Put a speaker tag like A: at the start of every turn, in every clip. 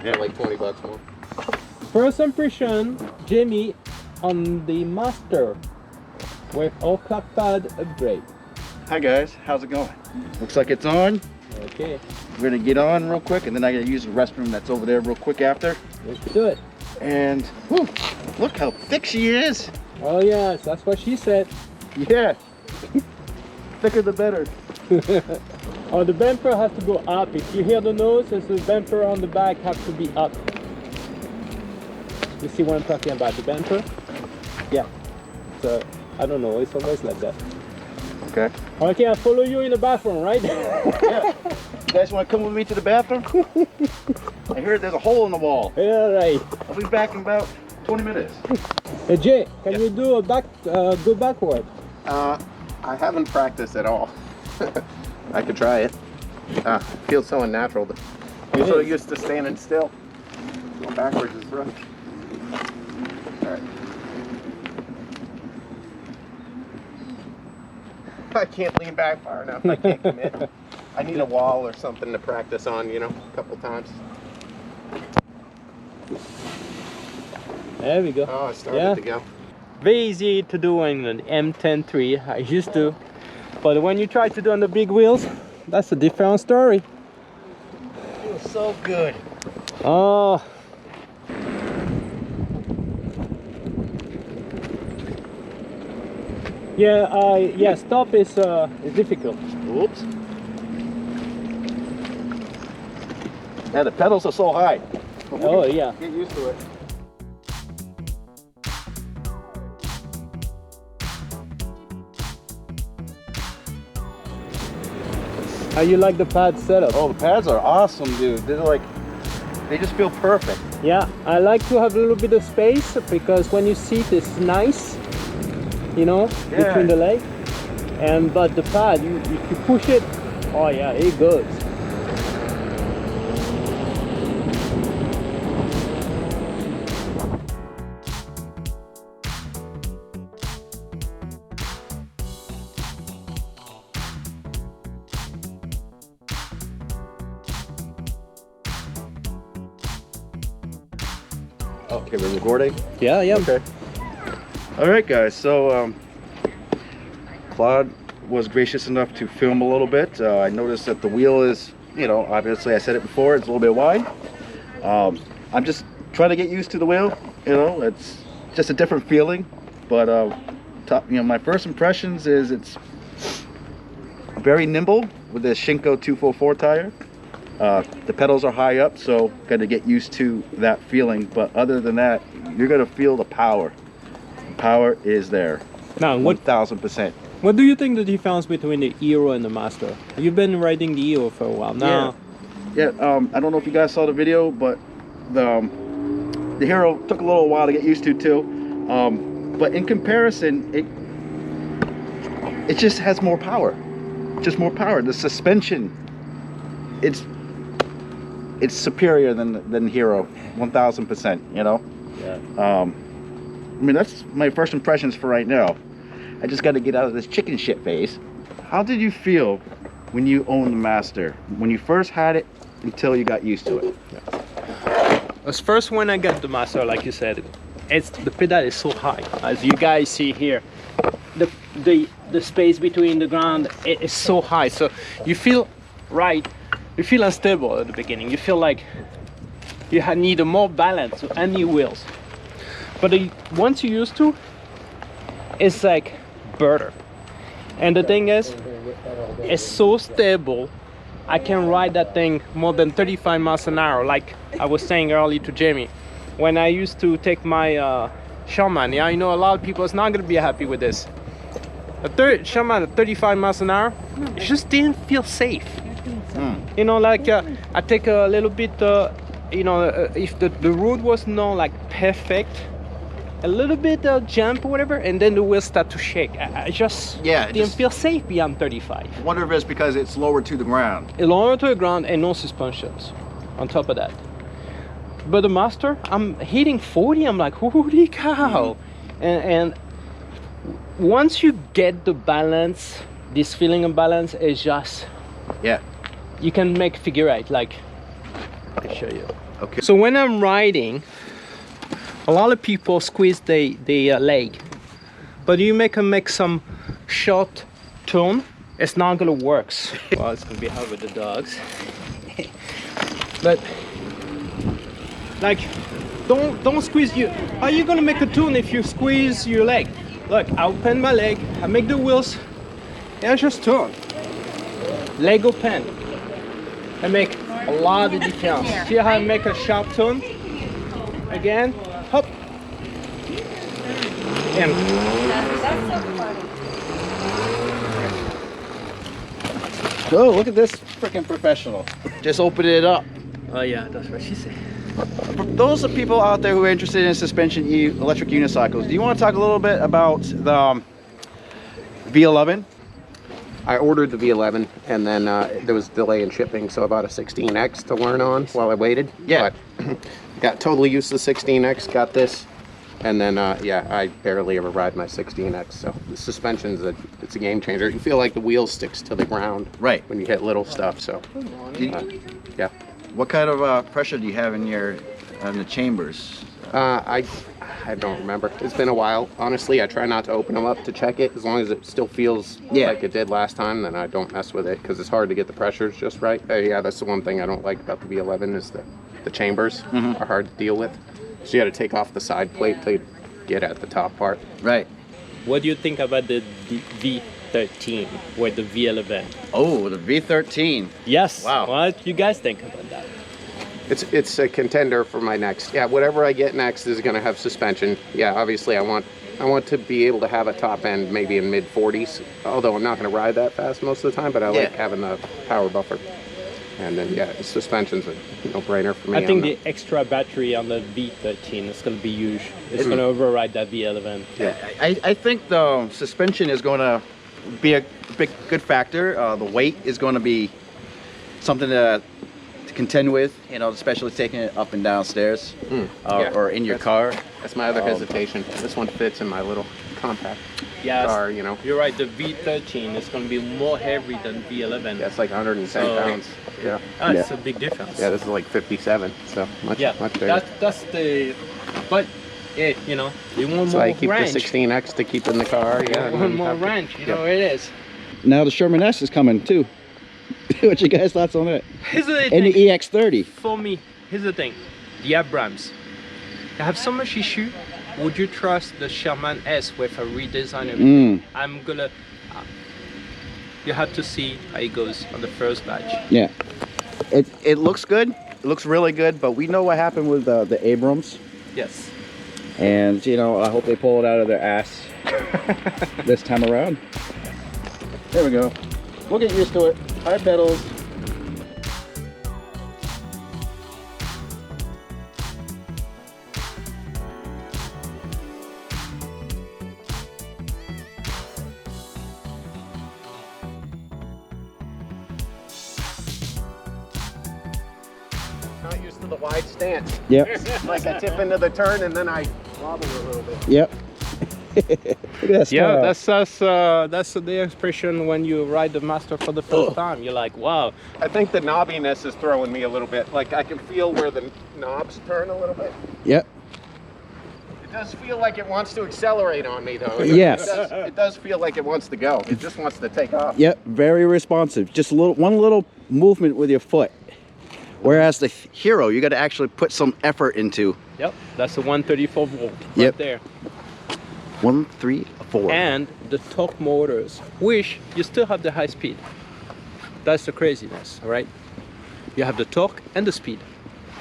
A: Yeah, like 20 bucks more.
B: First impression, Jamie, on the Master with all clock pad upgrade.
C: Hi guys, how's it going? Looks like it's on.
B: Okay.
C: We're gonna get on real quick, and then I gotta use the restroom that's over there real quick after.
B: Let's do it.
C: And whew, look how thick she is.
B: Oh yes, that's what she said.
C: Yeah. Thicker the better.
B: Oh, the bumper has to go up. If you hear the noise, the bumper on the back has to be up. You see what I'm talking about? The bumper? Yeah. So, I don't know, it's always like that.
C: Okay.
B: Okay, I'll follow you in the bathroom, right?
C: Yeah. You guys want to come with me to the bathroom? I heard there's a hole in the wall.
B: Yeah, right.
C: I'll be back in about 20 minutes.
B: Hey Jay, can you do a go backward?
A: I haven't practiced at all. I could try it. It feels so unnatural. I'm so used to standing still. Going backwards is rough. All right. I can't lean back far enough. I can't commit. I need a wall or something to practice on, you know, a couple times.
B: There we go.
A: Oh, I started to go.
B: Very easy to do on an M10-3, I used to. But when you try to do on the big wheels, that's a different story.
C: Feels so good.
B: Oh. Yeah, stop is difficult.
C: Oops. Yeah, the pedals are so high.
B: Oh yeah.
C: Get used to it.
B: How you like the pad setup?
C: Oh, the pads are awesome, dude. They're like, they just feel perfect.
B: Yeah, I like to have a little bit of space because when you sit, it's nice, you know, between the legs. And but the pad, if you push it, oh yeah, it goes.
C: Okay, we're recording?
B: Yeah.
C: Okay. All right, guys. So Claude was gracious enough to film a little bit. I noticed that the wheel is, you know, obviously I said it before, it's a little bit wide. I'm just trying to get used to the wheel. You know, it's just a different feeling. But you know, my first impressions is it's very nimble with this Shinko 244 tire. The pedals are high up, so got to get used to that feeling. But other than that, you're gonna feel the power. The power is there.
B: Now,
C: 1000%.
B: What do you think the difference between the Hero and the Master? You've been riding the Hero for a while now.
C: Yeah. I don't know if you guys saw the video, but the Hero took a little while to get used to too. But in comparison, it just has more power. Just more power. The suspension, it's superior than Hero, 1000%. You know.
B: Yeah.
C: I mean, that's my first impressions for right now. I just got to get out of this chicken shit phase. How did you feel when you owned the Master? When you first had it until you got used to it?
B: As first when I got the Master, like you said, the pedal is so high. As you guys see here, the space between the ground is so high. So you feel you feel unstable at the beginning. You feel like you need a more balance on any wheels. But once you're used to, it's like better. And the thing is, it's so stable. I can ride that thing more than 35 miles an hour. Like I was saying earlier to Jamie, when I used to take my Shaman, yeah, I know a lot of people is not gonna be happy with this. Shaman at 35 miles an hour, it just didn't feel safe. You know, like I take a little bit, you know, if the road was not like perfect, a little bit jump or whatever, and then the wheels start to shake. I just didn't feel safe beyond 35.
C: I wonder if it's because it's lower to the ground.
B: Lower to the ground and no suspensions on top of that. But the Master, I'm hitting 40, I'm like, holy cow. And once you get the balance, this feeling of balance is just, you can make figure eight. Like, I'll show you.
C: Okay.
B: So when I'm riding, a lot of people squeeze the leg, but you make some short turn, it's not gonna work. Well, it's gonna be hard with the dogs. But like, don't squeeze you. How are you gonna make a turn if you squeeze your leg? Look, I open my leg, I make the wheels, and I just turn. Leg open. I make a lot of difference. See how I make a sharp turn? Again, hop. And
C: Oh, look at this freaking professional. Just open it up.
B: oh yeah, that's what she said.
C: For those of people out there who are interested in suspension electric unicycles, do you want to talk a little bit about the V11?
A: I ordered the V11 and then there was a delay in shipping, so I bought a 16X to learn on while I waited.
C: Yeah.
A: But got totally used to the 16X, got this, and then yeah, I barely ever ride my 16X. So the suspension's it's a game changer. You feel like the wheel sticks to the ground
C: Right.
A: when you hit little stuff. So yeah.
C: What kind of pressure do you have in the chambers?
A: I don't remember. It's been a while. Honestly, I try not to open them up to check it. As long as it still feels like it did last time, then I don't mess with it, because it's hard to get the pressures just right. Yeah, that's the one thing I don't like about the V11 is the chambers are hard to deal with. So you got to take off the side plate to get at the top part.
C: Right.
B: What do you think about the V13 or the V11?
C: Oh, the V13.
B: Yes.
C: Wow.
B: What do you guys think about that?
A: It's a contender for my next. Yeah, whatever I get next is going to have suspension. Yeah, obviously I want to be able to have a top end maybe in mid 40s. Although I'm not going to ride that fast most of the time, but I like having the power buffer. And then yeah, suspension's a no-brainer for me.
B: I think the extra battery on the V13 is going to be huge. It's going to override that V11.
C: Yeah. I think the suspension is going to be a good factor. The weight is going to be something to contend with, especially taking it up and down stairs or in your car.
A: That's my other hesitation. This one fits in my little compact car,
B: You're right, the V13 is going to be more heavy than V11.
A: Yeah, it's like 110 pounds. Yeah.
B: Oh, it's a big difference.
A: Yeah, this is like 57, so much bigger.
B: That's the, but yeah, you want
A: so
B: more
A: I keep
B: range.
A: the 16X to keep in the car,
B: You want more range, it is.
C: Now the Sherman S is coming too. What you guys thoughts on that?
B: Here's the
C: And the
B: thing.
C: EX30.
B: For me, here's the thing. The Abrams. I have so much issue. Would you trust the Sherman S with a redesign? I'm gonna. You have to see how it goes on the first batch.
C: Yeah. It looks good. It looks really good, but we know what happened with the Abrams.
B: Yes.
C: And, I hope they pull it out of their ass this time around. There we go. We'll get used to it. High pedals.
A: Not used to the wide stance.
C: Yep.
A: Like I tip into the turn and then I wobble a little bit.
C: Yep. Look at that style.
B: That's the expression when you ride the Master for the first time. You're like, wow.
A: I think the knobbiness is throwing me a little bit. Like I can feel where the knobs turn a little bit.
C: Yep.
A: It does feel like it wants to accelerate on me though.
C: Yes.
A: It does feel like it wants to go. It just wants to take off.
C: Yep. Very responsive. Just one little movement with your foot. Whereas the Hero, you got to actually put some effort into.
B: Yep. That's the 134 volt
C: Yep.
B: right there.
C: 1, 3, 4.
B: And the torque motors, which you still have the high speed. That's the craziness, all right? You have the torque and the speed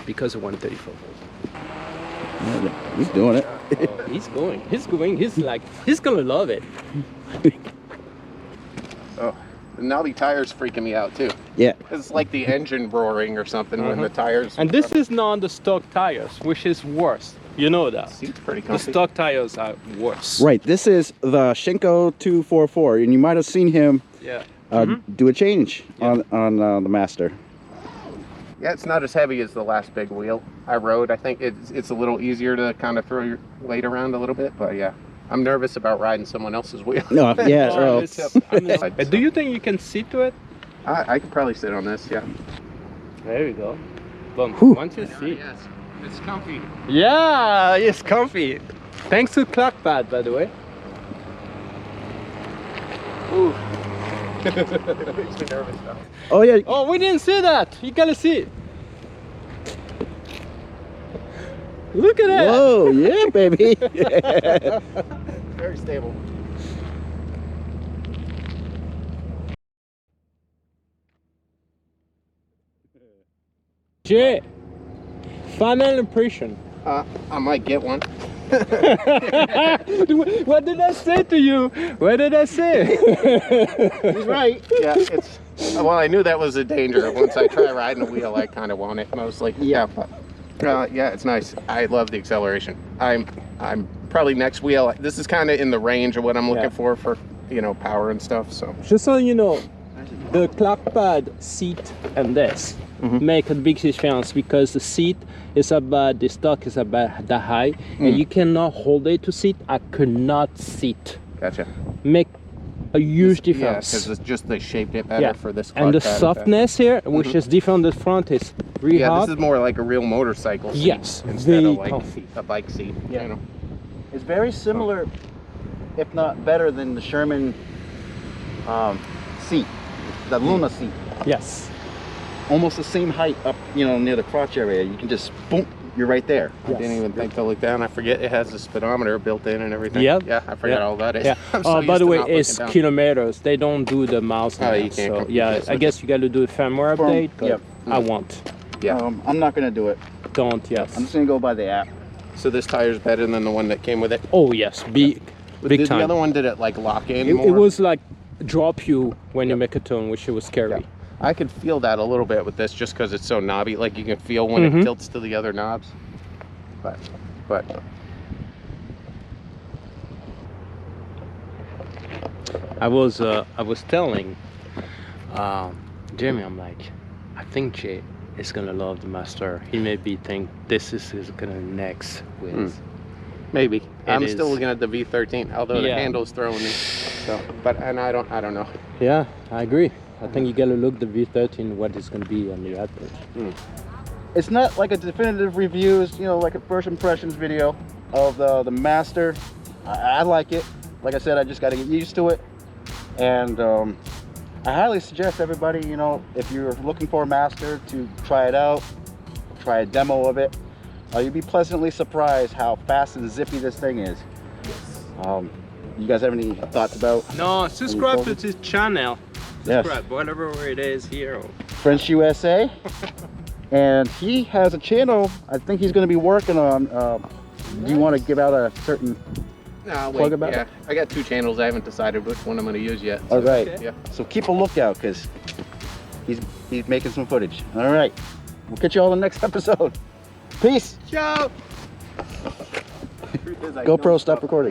B: because of 134 volt.
C: He's doing it.
B: Oh, he's going. He's gonna love it.
A: Oh, the knobby tires freaking me out too.
C: Yeah.
A: It's like the engine roaring or something when the tires.
B: And this is not the stock tires, which is worse. You know that.
A: Seat's pretty
B: The
A: comfy.
B: stock tires are worse.
C: Right. This is the Shinko 244, and you might have seen him
B: Yeah.
C: do a change on the Master.
A: Yeah, it's not as heavy as the last big wheel I rode. I think it's a little easier to kind of throw your weight around a little bit, but yeah. I'm nervous about riding someone else's wheel.
C: No, yeah.
B: Oh,
C: So.
B: Do you think you can sit to it?
A: I could probably sit on this, yeah.
B: There you go. But
C: Whew.
B: once you see,
A: Yes, it's comfy.
B: yeah, it's comfy. Thanks to clock pad, by the way.
A: Ooh. It makes me nervous though.
C: Oh yeah.
B: Oh, we didn't see that. You gotta see it. Look at that.
C: Whoa, yeah, baby.
A: Very stable.
B: Jay, final impression.
A: I might get one.
B: What did I say to you? What did I say?
A: He's right. Yeah, it's. Well, I knew that was a danger. Once I try riding a wheel, I kind of want it mostly. Yeah, but yeah, it's nice. I love the acceleration. I'm probably next wheel. This is kind of in the range of what I'm looking for power and stuff. So
B: Just so you know, the clock pad seat and this make a big difference because the seat is about, the stock is about that high and you cannot hold it to sit. I could not sit.
A: gotcha.
B: Make a huge
A: Yeah,
B: difference.
A: because it's just they shaped it better for this.
B: And the
A: clock pad
B: softness here, which is different the front, is really
A: Yeah,
B: hard.
A: this is more like a real motorcycle seat
B: Yes,
A: instead
B: very
A: of like
B: comfy.
A: a bike seat.
C: Yeah.
A: You know.
C: It's very similar, if not better, than the Sherman seat, the Luna seat.
B: Yes.
C: Almost the same height up, near the crotch area. You can just boom, you're right there.
A: I didn't even think to look down. I forget it has a speedometer built in and everything.
B: Yep.
A: Yeah, I forgot all about it.
B: Yeah.
A: I'm so
B: By
A: used
B: the
A: to
B: way,
A: not looking
B: it's
A: down.
B: kilometers. They don't do the miles now.
A: you can't
B: so
A: compute
B: yeah,
A: this
B: I
A: with
B: guess you got to do a firmware update. But
C: Yep.
B: I won't.
A: Yeah.
C: I'm not gonna do it.
B: Don't. Yes.
C: I'm just gonna go by the app.
A: So this tire's better than the one that came with it.
B: Oh yes, big
A: Did
B: time.
A: the other one, did it like lock in
B: It
A: more?
B: was like drop you when you make a turn, which was scary.
A: Yeah. I could feel that a little bit with this just because it's so knobby. Like you can feel when it tilts to the other knobs. But
B: I was telling Jimmy, I'm like, I think Jay is gonna love the Master. He maybe think this is gonna next with.
A: maybe. I'm
B: is.
A: still looking at the V13, although the
B: Yeah.
A: handle's throwing me. So, and I don't know.
B: Yeah, I agree. I think you gotta look the V13 what it's gonna be on the output.
C: It's not like a definitive reviews, like a first impressions video of the Master. I like it. Like I said, I just got to get used to it. And I highly suggest everybody, if you're looking for a Master, to try it out, try a demo of it. You'd be pleasantly surprised how fast and zippy this thing is. You guys have any thoughts about
B: No, subscribe to this channel.
C: Yes.
B: Subscribe, whatever it is here.
C: French USA? And he has a channel I think he's going to be working on. Do you want to give out a certain plug about it?
A: I got 2 channels. I haven't decided which one I'm going to use yet.
C: All right.
B: Okay.
A: Yeah.
C: So keep a lookout because he's making some footage. All right. We'll catch you all in the next episode. Peace.
A: Ciao.
C: GoPro, stop recording.